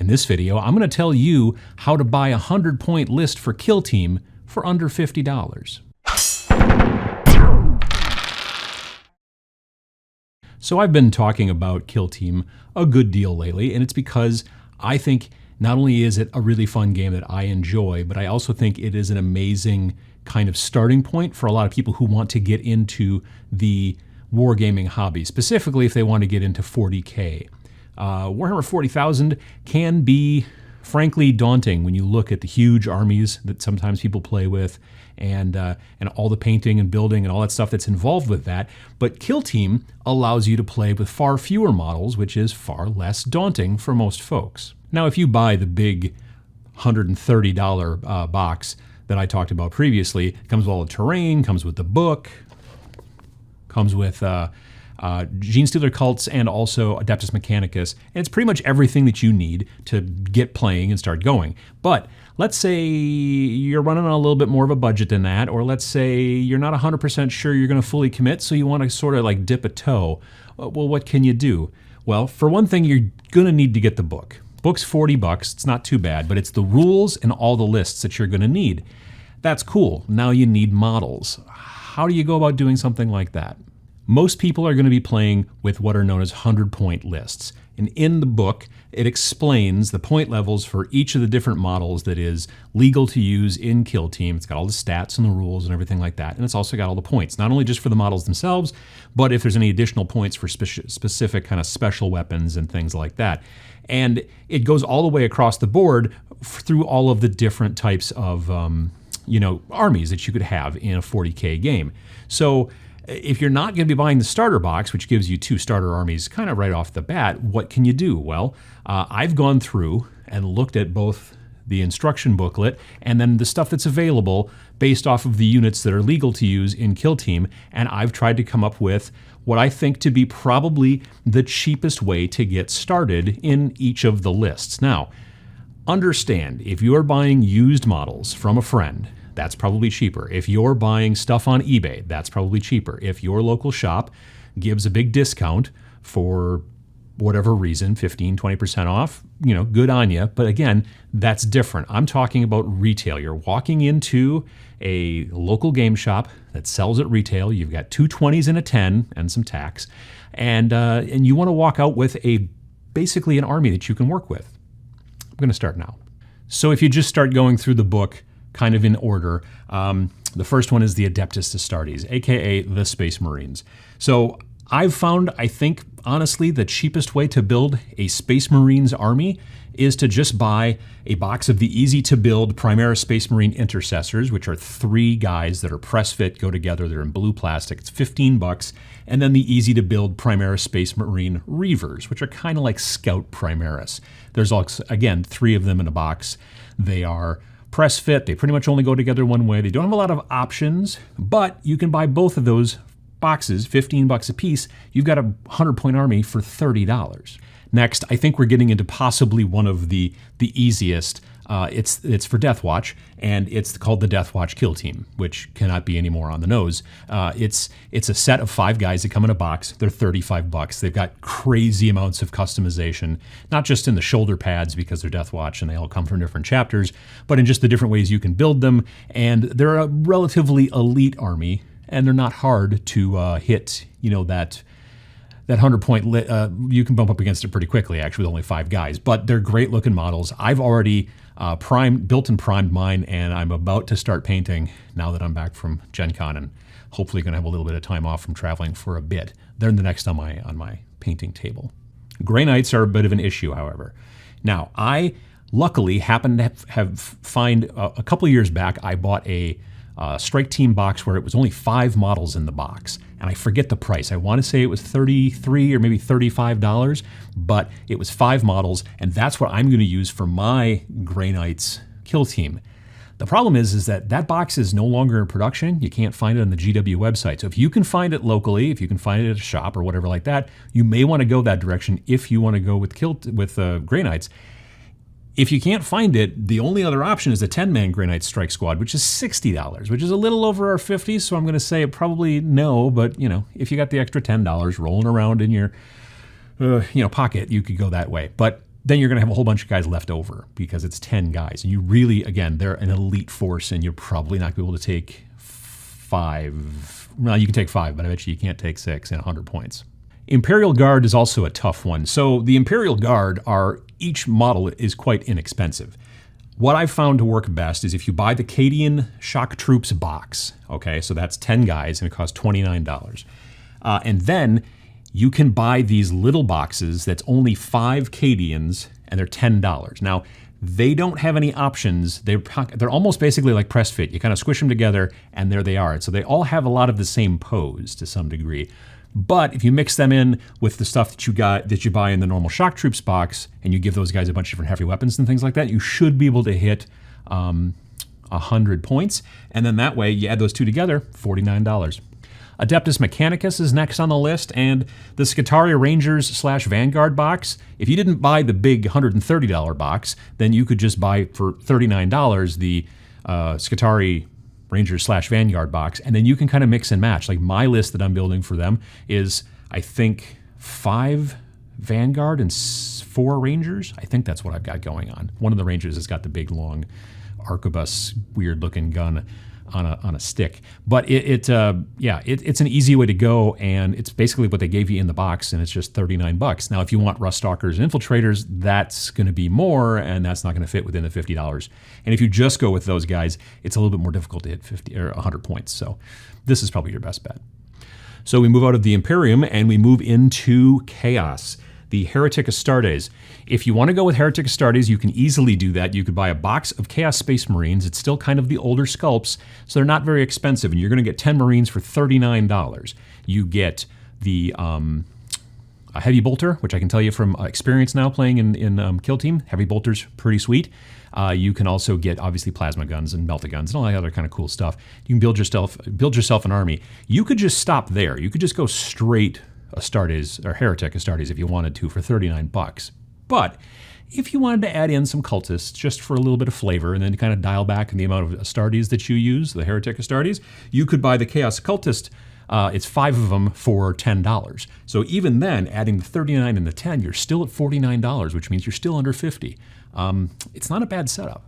In this video, I'm going to tell you how to buy a 100-point list for Kill Team for under $50. So I've been talking about Kill Team a good deal lately, and it's because I think not only is it a really fun game that I enjoy, but I also think it is an amazing kind of starting point for a lot of people who want to get into the wargaming hobby, specifically if they want to get into 40k. Warhammer 40,000 can be, frankly, daunting when you look at the huge armies that sometimes people play with and all the painting and building and all that stuff that's involved with that. But Kill Team allows you to play with far fewer models, which is far less daunting for most folks. Now, if you buy the big $130 box that I talked about previously, it comes with all the terrain, comes with the book, comes with Genestealer cults and also Adeptus Mechanicus, and it's pretty much everything that you need to get playing and start going. But let's say you're running on a little bit more of a budget than that, or let's say you're not 100% sure you're going to fully commit, so you want to sort of like dip a toe. Well, what can you do? Well, for one thing, you're going to need to get the book. Book's $40, it's not too bad, but it's the rules and all the lists that you're going to need. That's cool. Now you need models. How do you go about doing something like that? Most people are going to be playing with what are known as 100-point lists. And in the book, it explains the point levels for each of the different models that is legal to use in Kill Team. It's got all the stats and the rules and everything like that. And it's also got all the points, not only just for the models themselves, but if there's any additional points for specific kind of special weapons and things like that. And it goes all the way across the board through all of the different types of armies that you could have in a 40k game. So if you're not going to be buying the starter box, which gives you 2 starter armies kind of right off the bat, what can you do? Well, I've gone through and looked at both the instruction booklet and then the stuff that's available based off of the units that are legal to use in Kill Team, and I've tried to come up with what I think to be probably the cheapest way to get started in each of the lists. Now, understand, if you are buying used models from a friend, that's probably cheaper. If you're buying stuff on eBay, that's probably cheaper. If your local shop gives a big discount for whatever reason, 15, 20% off, good on you. But again, that's different. I'm talking about retail. You're walking into a local game shop that sells at retail. You've got 2 20s and a 10 and some tax. And you want to walk out with basically an army that you can work with. I'm going to start now. So if you just start going through the book, kind of in order. The first one is the Adeptus Astartes, aka the Space Marines. So I've found, I think, honestly, the cheapest way to build a Space Marines army is to just buy a box of the easy-to-build Primaris Space Marine Intercessors, which are 3 guys that are press-fit, go together, they're in blue plastic, it's $15, and then the easy-to-build Primaris Space Marine Reavers, which are kind of like Scout Primaris. There's, also, again, 3 of them in a box. They are press fit. They pretty much only go together one way. They don't have a lot of options, but you can buy both of those boxes, $15 a piece. You've got a 100-point army for $30. Next, I think we're getting into possibly one of the easiest. It's for Deathwatch, and it's called the Deathwatch Kill Team, which cannot be any more on the nose. It's a set of 5 guys that come in a box. They're $35. They've got crazy amounts of customization, not just in the shoulder pads because they're Deathwatch and they all come from different chapters, but in just the different ways you can build them. And they're a relatively elite army, and they're not hard to hit. That 100-point you can bump up against it pretty quickly, actually, with only 5 guys. But they're great-looking models. I've already built and primed mine, and I'm about to start painting now that I'm back from Gen Con, and hopefully going to have a little bit of time off from traveling for a bit. They're the next on my painting table. Grey Knights are a bit of an issue, however. Now, I luckily happened to find a couple of years back, I bought a Strike Team box where it was only 5 models in the box. And I forget the price. I want to say it was $33 or maybe $35, but it was 5 models, and that's what I'm going to use for my Grey Knights Kill Team. The problem is that box is no longer in production. You can't find it on the GW website. So if you can find it locally, if you can find it at a shop or whatever like that, you may want to go that direction if you want to go with Grey Knights. If you can't find it, the only other option is a 10-man Grey Knight Strike Squad, which is $60, which is a little over our 50s, so I'm going to say probably no, but if you got the extra $10 rolling around in your pocket, you could go that way. But then you're going to have a whole bunch of guys left over because it's 10 guys. And you really, again, they're an elite force, and you're probably not going to be able to take 5. Well, you can take 5, but I bet you can't take 6 in 100 points. Imperial Guard is also a tough one. So the Imperial Guard each model is quite inexpensive. What I've found to work best is if you buy the Cadian Shock Troops box, okay, so that's 10 guys and it costs $29. And then you can buy these little boxes that's only 5 Cadians and they're $10. Now, they don't have any options. They're almost basically like press fit. You kind of squish them together and there they are. So they all have a lot of the same pose to some degree. But if you mix them in with the stuff that you buy in the normal Shock Troops box, and you give those guys a bunch of different heavy weapons and things like that, you should be able to hit 100 points. And then that way, you add those two together, $49. Adeptus Mechanicus is next on the list, and the Skitarii Rangers / Vanguard box. If you didn't buy the big $130 box, then you could just buy for $39 the Skitarii Rangers / Vanguard box, and then you can kind of mix and match. Like my list that I'm building for them is, I think, 5 Vanguard and 4 Rangers. I think that's what I've got going on. One of the Rangers has got the big, long arquebus, weird-looking gun on a stick. But it's an easy way to go, and it's basically what they gave you in the box, and it's just $39. Now, if you want Rust Stalkers and Infiltrators, that's going to be more, and that's not going to fit within the $50. And if you just go with those guys, it's a little bit more difficult to hit 50 or 100 points. So this is probably your best bet. So we move out of the Imperium, and we move into Chaos. The Heretic Astartes. If you want to go with Heretic Astartes, you can easily do that. You could buy a box of Chaos Space Marines. It's still kind of the older sculpts, so they're not very expensive, and you're going to get 10 Marines for $39. You get the a Heavy Bolter, which I can tell you from experience now playing in Kill Team. Heavy Bolter's pretty sweet. You can also get, obviously, plasma guns and melta guns and all that other kind of cool stuff. You can build yourself an army. You could just stop there. You could just go straight Astartes or Heretic Astartes if you wanted to for $39. But if you wanted to add in some cultists just for a little bit of flavor and then kind of dial back the amount of Astartes that you use, the Heretic Astartes, you could buy the Chaos Cultist. It's 5 of them for $10. So even then, adding the 39 and the 10, you're still at $49, which means you're still under 50. It's not a bad setup.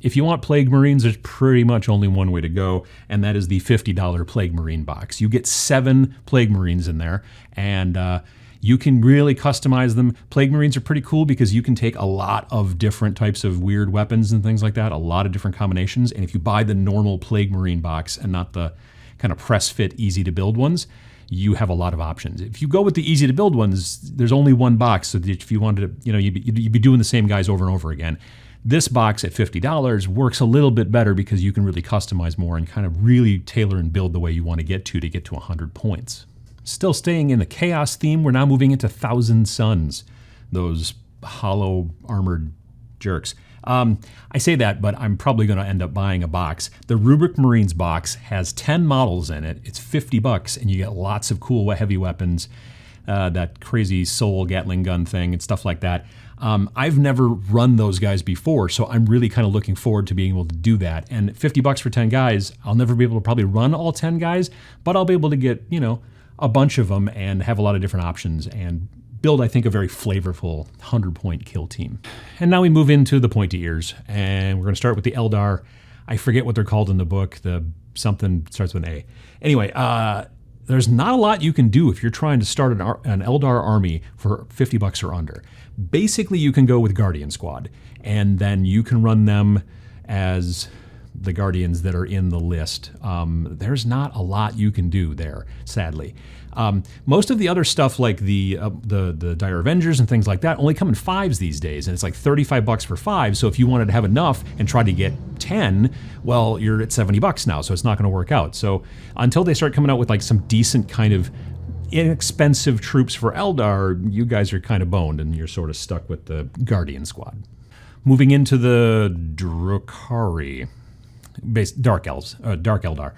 If you want Plague Marines, there's pretty much only one way to go, and that is the $50 Plague Marine box. You get 7 Plague Marines in there, and you can really customize them. Plague Marines are pretty cool because you can take a lot of different types of weird weapons and things like that, a lot of different combinations, and if you buy the normal Plague Marine box and not the kind of press-fit, easy-to-build ones, you have a lot of options. If you go with the easy-to-build ones, there's only one box, so that if you wanted to, you'd be doing the same guys over and over again. This box at $50 works a little bit better because you can really customize more and kind of really tailor and build the way you want to get to 100 points. Still staying in the Chaos theme, we're now moving into Thousand Suns, those hollow armored jerks. I say that, but I'm probably going to end up buying a box. The Rubric Marines box has 10 models in it. It's $50, and you get lots of cool heavy weapons, that crazy Soul Gatling gun thing and stuff like that. I've never run those guys before, so I'm really kind of looking forward to being able to do that. And $50 for 10 guys, I'll never be able to probably run all 10 guys, but I'll be able to get, a bunch of them and have a lot of different options and build, I think, a very flavorful 100-point kill team. And now we move into the pointy ears, and we're going to start with the Eldar. I forget what they're called in the book. The something starts with an A. Anyway, there's not a lot you can do if you're trying to start an Eldar army for $50 or under. Basically, you can go with Guardian Squad, and then you can run them as the Guardians that are in the list. There's not a lot you can do there, sadly. Most of the other stuff, like the Dire Avengers and things like that, only come in 5s these days, and it's like $35 for 5. So if you wanted to have enough and try to get 10, well, you're at $70 now, so it's not going to work out. So until they start coming out with like some decent kind of inexpensive troops for Eldar, you guys are kind of boned, and you're sort of stuck with the Guardian Squad. Moving into the Drukhari. Dark Eldar.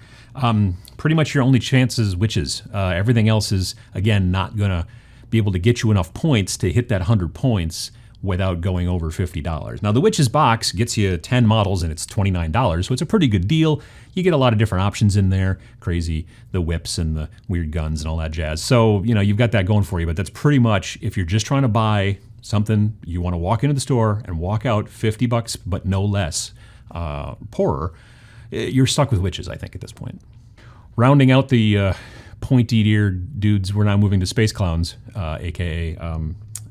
Pretty much your only chance is witches. Everything else is, again, not going to be able to get you enough points to hit that 100 points without going over $50. Now, the witches box gets you 10 models, and it's $29, so it's a pretty good deal. You get a lot of different options in there, crazy, the whips and the weird guns and all that jazz. So, you've got that going for you, but that's pretty much, if you're just trying to buy something you want to walk into the store and walk out $50, but no less, poorer, you're stuck with witches, I think, at this point. Rounding out the pointy-eared dudes, we're now moving to space clowns, aka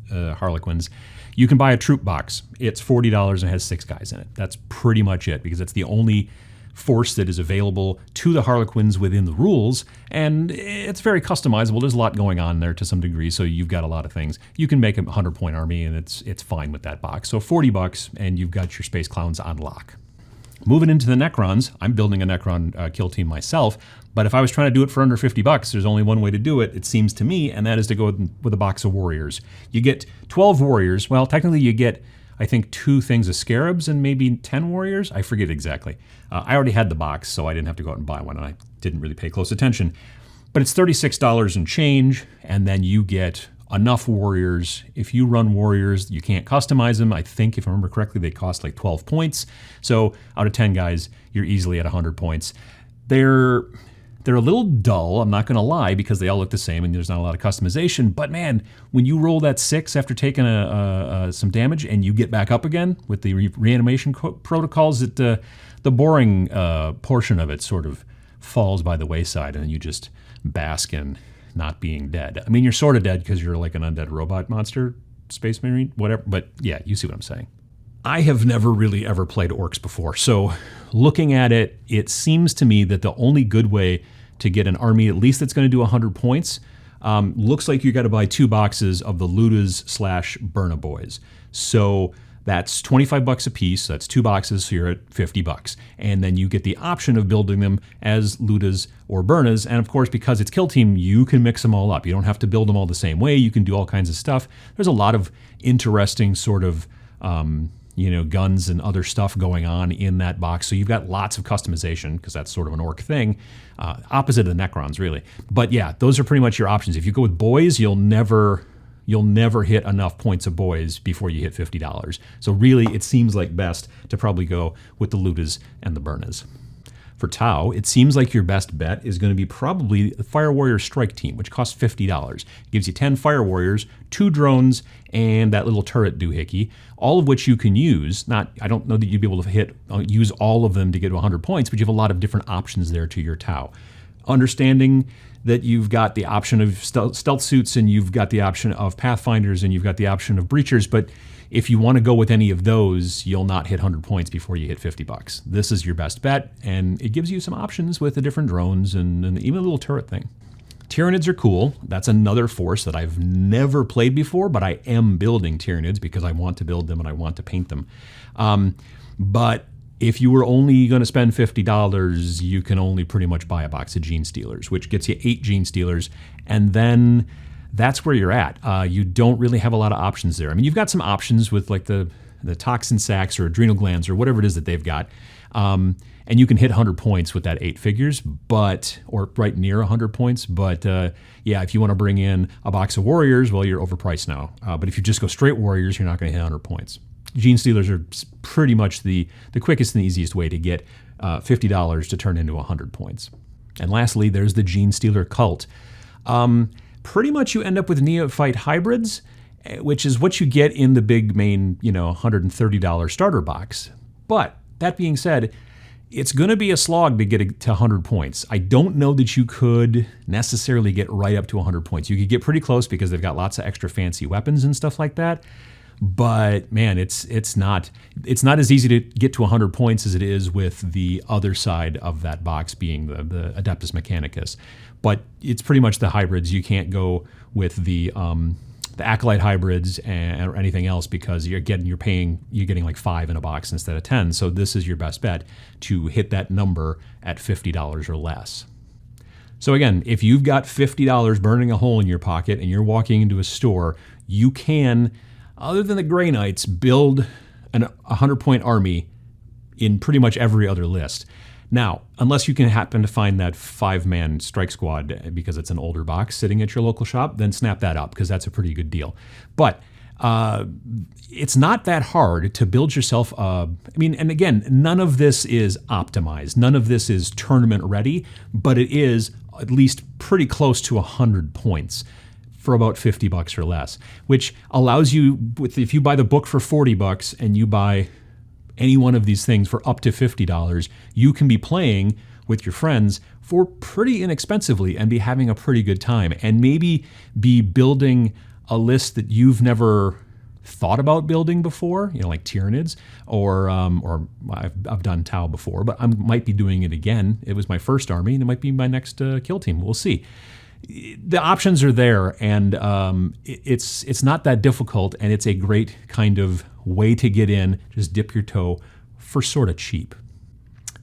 Harlequins. You can buy a troop box. It's $40 and has 6 guys in it. That's pretty much it, because it's the only force that is available to the Harlequins within the rules, and it's very customizable. There's a lot going on there to some degree, so you've got a lot of things. You can make a 100-point army, and it's fine with that box. So $40, and you've got your space clowns on lock. Moving into the Necrons, I'm building a Necron kill team myself, but if I was trying to do it for under $50, there's only one way to do it, it seems to me, and that is to go with a box of warriors. You get 12 warriors. Well, technically you get, I think, 2 things of scarabs and maybe 10 warriors. I forget exactly. I already had the box, so I didn't have to go out and buy one, and I didn't really pay close attention. But it's $36 and change, and then you get enough warriors. If you run warriors, you can't customize them. I think, if I remember correctly, they cost like 12 points. So out of 10 guys, you're easily at 100 points. They're a little dull, I'm not going to lie, because they all look the same and there's not a lot of customization. But man, when you roll that 6 after taking some damage and you get back up again with the reanimation protocols, the boring portion of it sort of falls by the wayside, and you just bask in not being dead. I mean, you're sort of dead because you're like an undead robot monster, space marine, whatever. But yeah, you see what I'm saying. I have never really ever played orcs before, so looking at it, it seems to me that the only good way to get an army, at least that's going to do 100 points, looks like you got to buy 2 boxes of the Ludas/Burna Boys. So that's $25 a piece. So that's 2 boxes, so you're at $50. And then you get the option of building them as Ludas or Burnas. And of course, because it's Kill Team, you can mix them all up. You don't have to build them all the same way. You can do all kinds of stuff. There's a lot of interesting sort of guns and other stuff going on in that box. So you've got lots of customization, because that's sort of an orc thing, opposite of the Necrons, really. But yeah, those are pretty much your options. If you go with boys, you'll never hit enough points of boys before you hit $50. So really, it seems like best to probably go with the Ludas and the Burnas. For Tau, it seems like your best bet is going to be probably the Fire Warrior Strike Team, which costs $50. It gives you 10 Fire Warriors, 2 drones, and that little turret doohickey, all of which you can use. I don't know that you'd be able to use all of them to get to 100 points, but you have a lot of different options there to your Tau. Understanding that you've got the option of stealth suits, and you've got the option of Pathfinders, and you've got the option of Breachers, but if you want to go with any of those, you'll not hit 100 points before you hit $50. This is your best bet, and it gives you some options with the different drones and even a little turret thing. Tyranids are cool. That's another force that I've never played before, but I am building Tyranids because I want to build them and I want to paint them. But if you were only going to spend $50, you can only pretty much buy a box of Genestealers, which gets you 8 Genestealers, and then that's where you're at. You don't really have a lot of options there. I mean, you've got some options with like the toxin sacs or adrenal glands or whatever it is that they've got. And you can hit 100 points with that 8 figures, or right near 100 points. But yeah, if you want to bring in a box of warriors, well, you're overpriced now. But if you just go straight warriors, you're not going to hit 100 points. Genestealers are pretty much the quickest and easiest way to get $50 to turn into 100 points. And lastly, there's the Genestealer cult. Pretty much you end up with neophyte hybrids, which is what you get in the big main, $130 starter box. But that being said, it's going to be a slog to get to 100 points. I don't know that you could necessarily get right up to 100 points. You could get pretty close because they've got lots of extra fancy weapons and stuff like that. But man, it's not as easy to get to 100 points as it is with the other side of that box being the Adeptus Mechanicus. But it's pretty much the hybrids. You can't go with the Acolyte hybrids or anything else because you're getting like 5 in a box instead of 10. So this is your best bet to hit that number at $50 or less. So again, if you've got $50 burning a hole in your pocket and you're walking into a store, you can, other than the Grey Knights, build a 100-point army in pretty much every other list. Now, unless you can happen to find that 5-man strike squad because it's an older box sitting at your local shop, then snap that up because that's a pretty good deal. But it's not that hard to build yourself and again, none of this is optimized. None of this is tournament ready, but it is at least pretty close to 100 points. for about $50 or less, which allows you, if you buy the book for $40 and you buy any one of these things for up to $50, you can be playing with your friends for pretty inexpensively and be having a pretty good time, and maybe be building a list that you've never thought about building before, like Tyranids, or I've done Tau before, but I might be doing it again. It was my first army, and it might be my next kill team. We'll see. The options are there, and it's not that difficult, and it's a great kind of way to get in, just dip your toe for sort of cheap.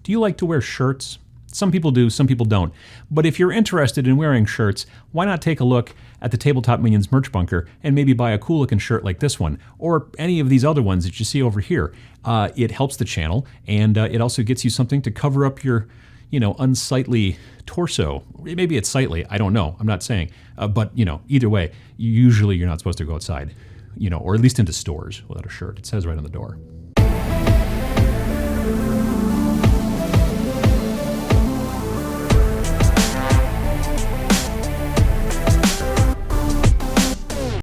Do you like to wear shirts? Some people do, some people don't. But if you're interested in wearing shirts, why not take a look at the Tabletop Minions merch bunker and maybe buy a cool looking shirt like this one, or any of these other ones that you see over here. It helps the channel, and it also gets you something to cover up your unsightly torso. Maybe it's sightly, I don't know, I'm not saying. But either way, usually you're not supposed to go outside, or at least into stores without a shirt. It says right on the door.